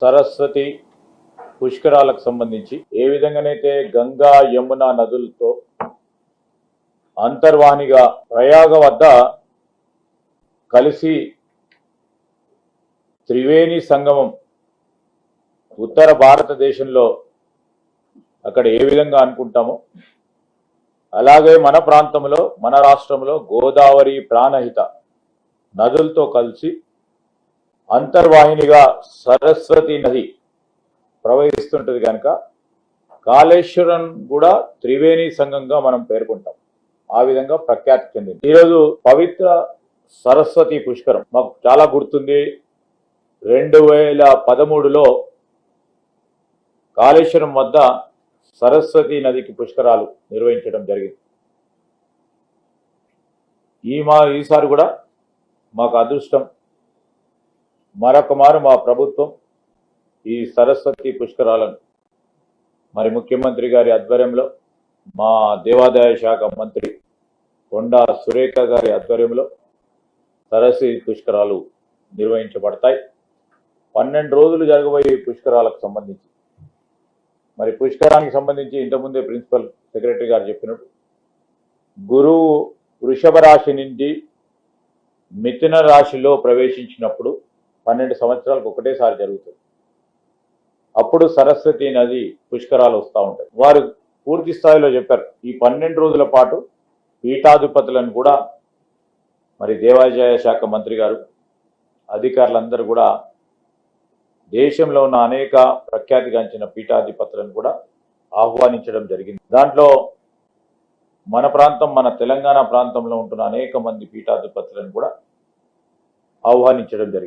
సరస్వతి పుష్కరాలకు సంబంధించి ఏ విధంగానైతే గంగా యమున నదులతో అంతర్వాహినిగా ప్రయాగ వద్ద కలిసి త్రివేణి సంగమం ఉత్తర భారతదేశంలో అక్కడ ఏ విధంగా అనుకుంటామో అలాగే మన ప్రాంతంలో మన రాష్ట్రంలో గోదావరి ప్రాణహిత నదులతో కలిసి అంతర్వాహినిగా సరస్వతి నది ప్రవహిస్తుంటది కనుక కాళేశ్వరం కూడా త్రివేణి సంగంగా మనం పేర్కొంటాం. ఆ విధంగా ప్రఖ్యాతి చెందింది. ఈరోజు పవిత్ర సరస్వతి పుష్కరం మాకు చాలా గుర్తుంది. 2013లో కాళేశ్వరం వద్ద సరస్వతి నదికి పుష్కరాలు నిర్వహించడం జరిగింది. ఈసారి కూడా మాకు అదృష్టం, మరొక మారు మా ప్రభుత్వం ఈ సరస్వతి పుష్కరాలను మరి ముఖ్యమంత్రి గారి ఆధ్వర్యంలో మా దేవాదాయ శాఖ మంత్రి కొండా సురేఖ గారి ఆధ్వర్యంలో సరస్వతి పుష్కరాలు నిర్వహించబడతాయి. 12 రోజులు జరగబోయే పుష్కరాలకు సంబంధించి మరి పుష్కరానికి సంబంధించి ఇంతకుముందే ప్రిన్సిపల్ సెక్రటరీ గారు చెప్పినట్టు గురువు వృషభ రాశి నుండి మిథున రాశిలో ప్రవేశించినప్పుడు 12 సంవత్సరాలకు ఒకటేసారి జరుగుతుంది. అప్పుడు సరస్వతి నది పుష్కరాలు వస్తూ ఉంటాయి. వారు పూర్తి స్థాయిలో చెప్పారు. ఈ 12 రోజుల పాటు పీఠాధిపతులను కూడా మరి దేవాదాయ శాఖ మంత్రి గారు అధికారులందరూ కూడా దేశంలో ఉన్న అనేక ప్రఖ్యాతిగాంచిన పీఠాధిపతులను కూడా ఆహ్వానించడం జరిగింది. దాంట్లో మన ప్రాంతం, మన తెలంగాణ ప్రాంతంలో ఉంటున్న అనేక మంది పీఠాధిపతులను కూడా ఆహ్వానించడం జరిగింది.